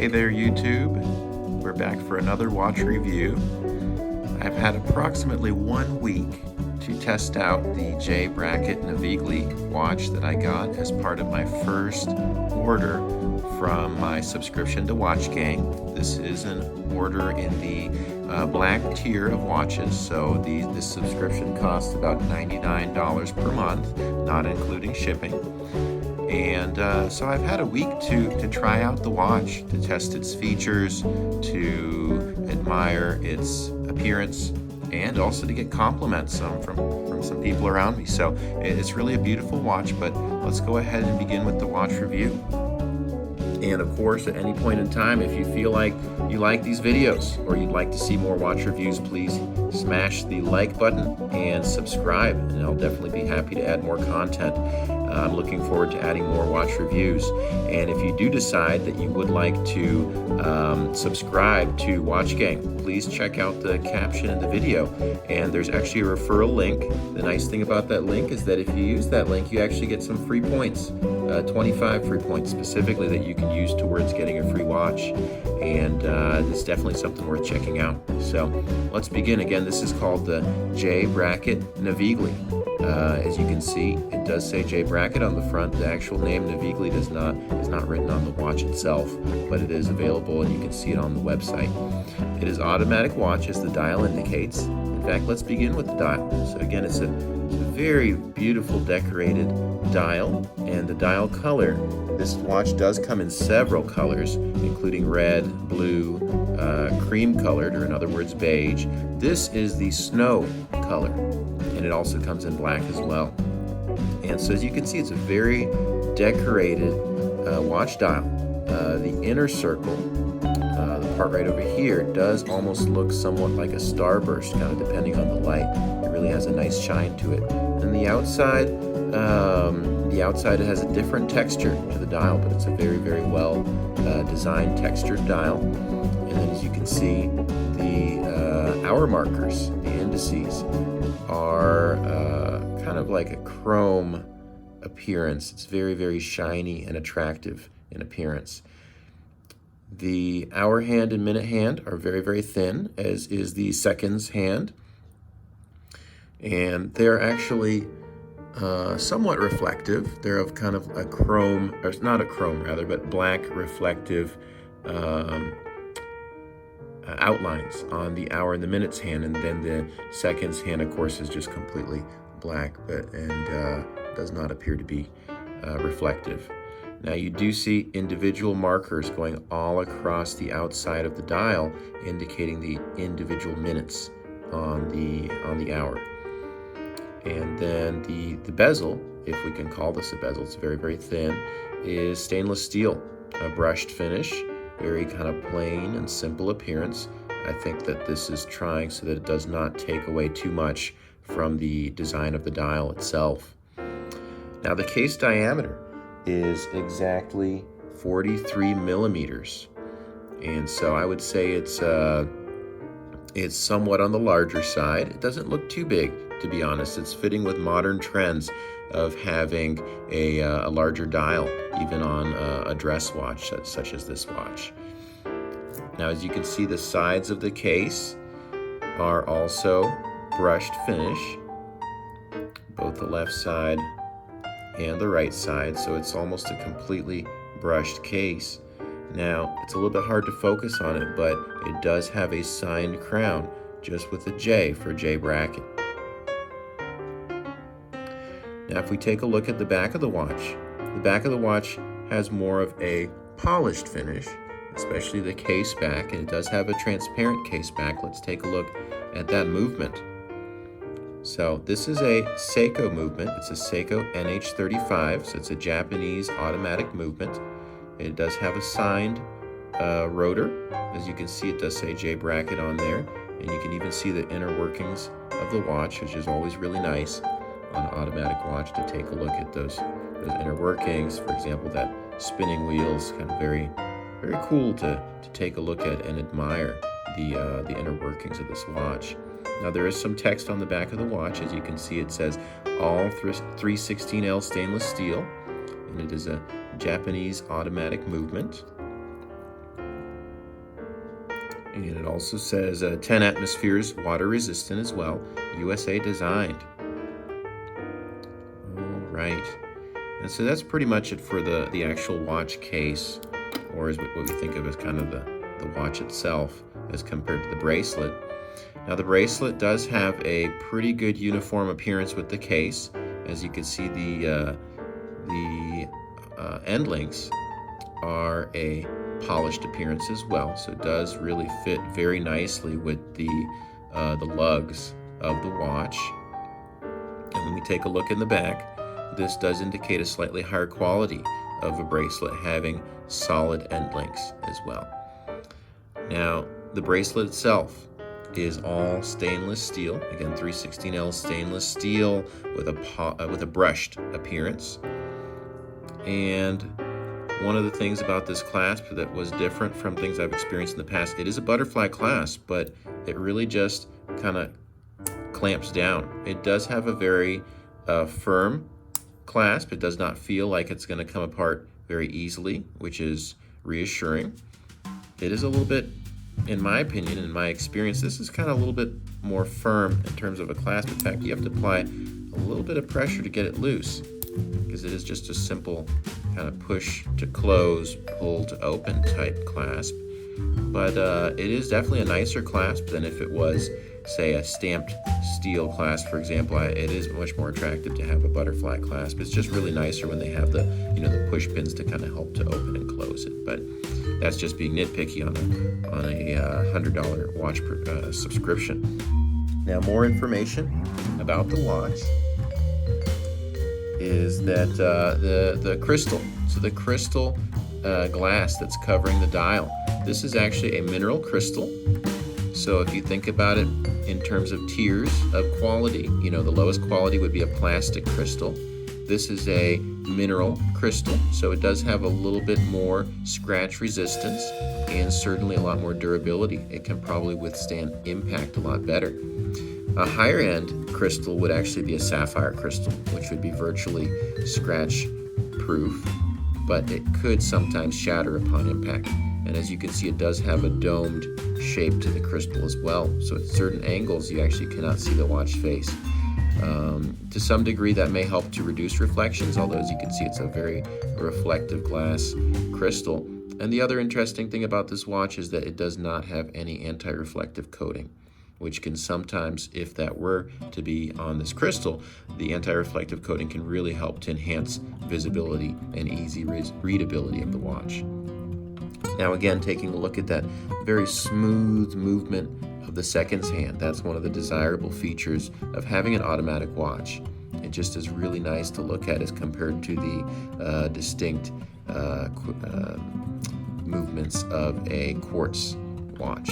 Hey there, YouTube. We're back for another watch review. I've had approximately 1 week to test out the Brackett Navigli watch that I got as part of my first order from my subscription to Watch Gang. This is an order in the black tier of watches, so this subscription costs about $99 per month, not including shipping. And so I've had a week to try out the watch, to test its features, to admire its appearance, and also to get compliments from some people around me. So it's really a beautiful watch, but let's go ahead and begin with the watch review. And of course, at any point in time, if you feel like you like these videos or you'd like to see more watch reviews, please smash the like button and subscribe, and I'll definitely be happy to add more content. I'm looking forward to adding more watch reviews. And if you do decide that you would like to subscribe to Watch Gang, please check out the caption in the video. And there's actually a referral link. The nice thing about that link is that if you use that link, you actually get some free points, 25 free points specifically that you can use towards getting a free watch. And it's definitely something worth checking out. So let's begin. Again, this is called the Brackett Navigli. As you can see, it does say J Brackett on the front. The actual name Navigli is not written on the watch itself, but it is available and you can see it on the website. It is automatic watch, as the dial indicates. In fact, let's begin with the dial. So again, it's a very beautiful decorated dial, and the dial color, this watch does come in several colors, including red, blue, cream colored, or in other words, beige. This is the snow color, and it also comes in black as well. And so as you can see, it's a very decorated watch dial. The inner circle, the part right over here, does almost look somewhat like a starburst, kind of depending on the light. It really has a nice shine to it. And the outside it has a different texture to the dial, but it's a very, very well designed textured dial. And then as you can see, the hour markers, the indices, are kind of like a chrome appearance. It's very, very shiny and attractive in appearance. The hour hand and minute hand are very, very thin, as is the seconds hand. And they're actually somewhat reflective. They're of kind of a chrome, or not a chrome rather, but black reflective outlines on the hour and the minutes hand, and then the seconds hand, of course, is just completely black, and does not appear to be reflective. Now you do see individual markers going all across the outside of the dial, indicating the individual minutes on the hour. And then the bezel, if we can call this a bezel, it's very, very thin, is stainless steel, a brushed finish, very kind of plain and simple appearance. I think that this is trying so that it does not take away too much from the design of the dial itself. Now the case diameter is exactly 43 millimeters. And so I would say it's somewhat on the larger side. It doesn't look too big, to be honest. It's fitting with modern trends of having a larger dial, even on a dress watch such as this watch. Now, as you can see, the sides of the case are also brushed finish, both the left side and the right side, so it's almost a completely brushed case. Now, it's a little bit hard to focus on it, but it does have a signed crown, just with a J for J Brackett. Now, if we take a look at the back of the watch has more of a polished finish, especially the case back, and it does have a transparent case back. Let's take a look at that movement. So this is a Seiko movement. It's a Seiko NH35, so it's a Japanese automatic movement. It does have a signed rotor. As you can see, it does say J Brackett on there, and you can even see the inner workings of the watch, which is always really nice on an automatic watch to take a look at those inner workings. For example, that spinning wheels, kind of very, very cool to take a look at and admire the inner workings of this watch. Now there is some text on the back of the watch. As you can see, it says all 316L stainless steel, and it is a Japanese automatic movement. And it also says 10 atmospheres, water resistant as well, USA designed. All right. And so that's pretty much it for the actual watch case, or is what we think of as kind of the watch itself as compared to the bracelet. Now the bracelet does have a pretty good uniform appearance with the case. As you can see, the end links are a polished appearance as well, so it does really fit very nicely with the lugs of the watch. And when we take a look in the back, this does indicate a slightly higher quality of a bracelet, having solid end links as well. Now the bracelet itself is all stainless steel, again 316L stainless steel with a brushed appearance. And one of the things about this clasp that was different from things I've experienced in the past, it is a butterfly clasp, but it really just kind of clamps down. It does have a very firm clasp. It does not feel like it's going to come apart very easily, which is reassuring. It is a little bit, in my opinion, in my experience, this is kind of a little bit more firm in terms of a clasp. In fact, you have to apply a little bit of pressure to get it loose, because it is just a simple kind of push to close, pull to open type clasp. But it is definitely a nicer clasp than if it was, say, a stamped steel clasp, for example. It is much more attractive to have a butterfly clasp. It's just really nicer when they have the push pins to kind of help to open and close it. But that's just being nitpicky on a $100 watch subscription. Now, more information about the watch is that the crystal. So the crystal glass that's covering the dial. This is actually a mineral crystal. So if you think about it in terms of tiers of quality, the lowest quality would be a plastic crystal. This is a mineral crystal, so it does have a little bit more scratch resistance and certainly a lot more durability. It can probably withstand impact a lot better. A higher end crystal would actually be a sapphire crystal, which would be virtually scratch proof, but it could sometimes shatter upon impact. And as you can see, it does have a domed shape to the crystal as well. So at certain angles, you actually cannot see the watch face. To some degree, that may help to reduce reflections, although as you can see, it's a very reflective glass crystal. And the other interesting thing about this watch is that it does not have any anti-reflective coating, which can sometimes, if that were to be on this crystal, the anti-reflective coating can really help to enhance visibility and easy readability of the watch. Now again, taking a look at that very smooth movement of the seconds hand, that's one of the desirable features of having an automatic watch. It just is really nice to look at as compared to the distinct movements of a quartz watch.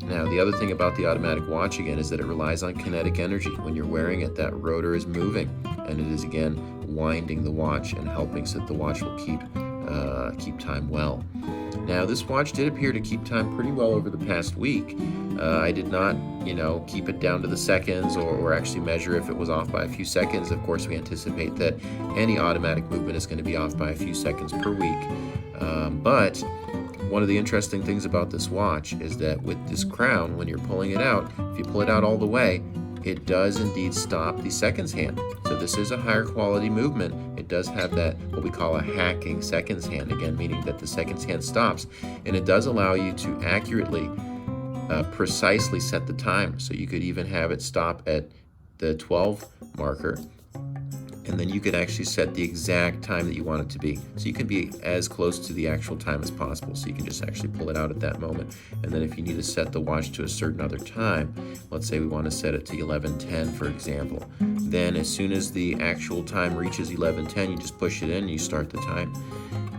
Now, the other thing about the automatic watch, again, is that it relies on kinetic energy. When you're wearing it, that rotor is moving, and it is, again, winding the watch and helping so that the watch will keep time well. Now, this watch did appear to keep time pretty well over the past week. I did not, keep it down to the seconds or actually measure if it was off by a few seconds. Of course, we anticipate that any automatic movement is going to be off by a few seconds per week. But one of the interesting things about this watch is that with this crown, when you're pulling it out, if you pull it out all the way, it does indeed stop the seconds hand. So this is a higher quality movement. It does have that, what we call a hacking seconds hand, again, meaning that the seconds hand stops, and it does allow you to accurately, precisely set the time. So you could even have it stop at the 12 marker, and then you could actually set the exact time that you want it to be. So you can be as close to the actual time as possible. So you can just actually pull it out at that moment. And then if you need to set the watch to a certain other time, let's say we want to set it to 11:10, for example, then as soon as the actual time reaches 11:10, you just push it in and you start the time.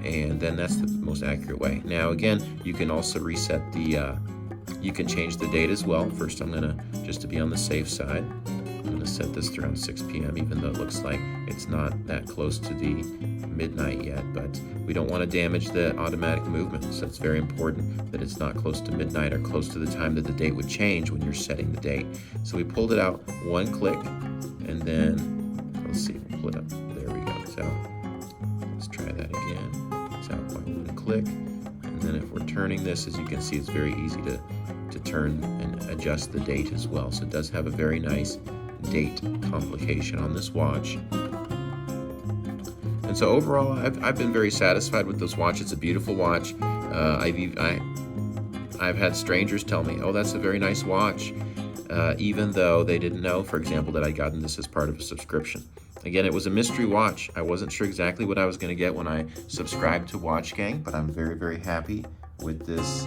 And then that's the most accurate way. Now again, you can also reset you can change the date as well. First I'm gonna, just to be on the safe side, I'm going to set this to around 6 p.m. even though it looks like it's not that close to the midnight yet, but we don't want to damage the automatic movement, so it's very important that it's not close to midnight or close to the time that the date would change when you're setting the date. So we pulled it out one click, and then let's see, we'll pull it up. There we go. So let's try that again. It's out by one click, and And then if we're turning this, as you can see, it's very easy to turn and adjust the date as well. So it does have a very nice date complication on this watch. And so overall, I've been very satisfied with this watch. It's a beautiful watch. I've had strangers tell me, oh, that's a very nice watch, even though they didn't know, for example, that I'd gotten this as part of a subscription. Again, it was a mystery watch. I wasn't sure exactly what I was going to get when I subscribed to Watch Gang, but I'm very, very happy with this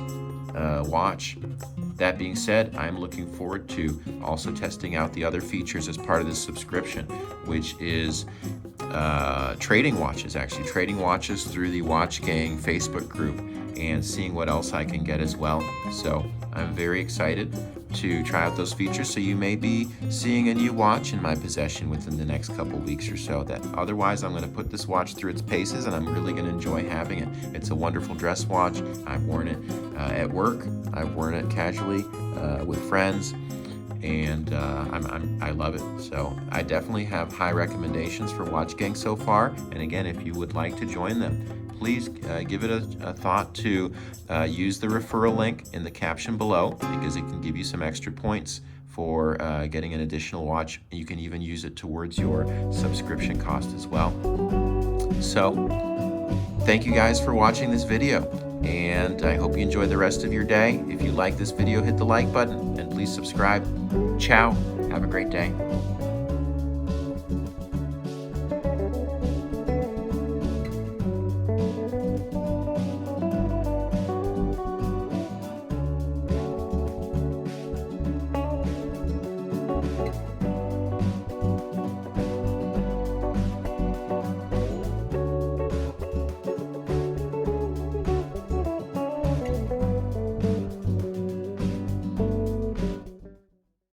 watch. That being said, I'm looking forward to also testing out the other features as part of this subscription, which is trading watches, actually trading watches through the Watch Gang Facebook group and seeing what else I can get as well. So I'm very excited to try out those features. So you may be seeing a new watch in my possession within the next couple weeks or so. That otherwise I'm going to put this watch through its paces, and I'm really going to enjoy having it. It's a wonderful dress watch. I've worn it at work. I've worn it casually with friends, and I love it. So I definitely have high recommendations for Watch Gang so far. And again, if you would like to join them, please give it a thought to use the referral link in the caption below, because it can give you some extra points for getting an additional watch. You can even use it towards your subscription cost as well. So thank you guys for watching this video, and I hope you enjoy the rest of your day. If you like this video, hit the like button and please subscribe. Ciao. Have a great day.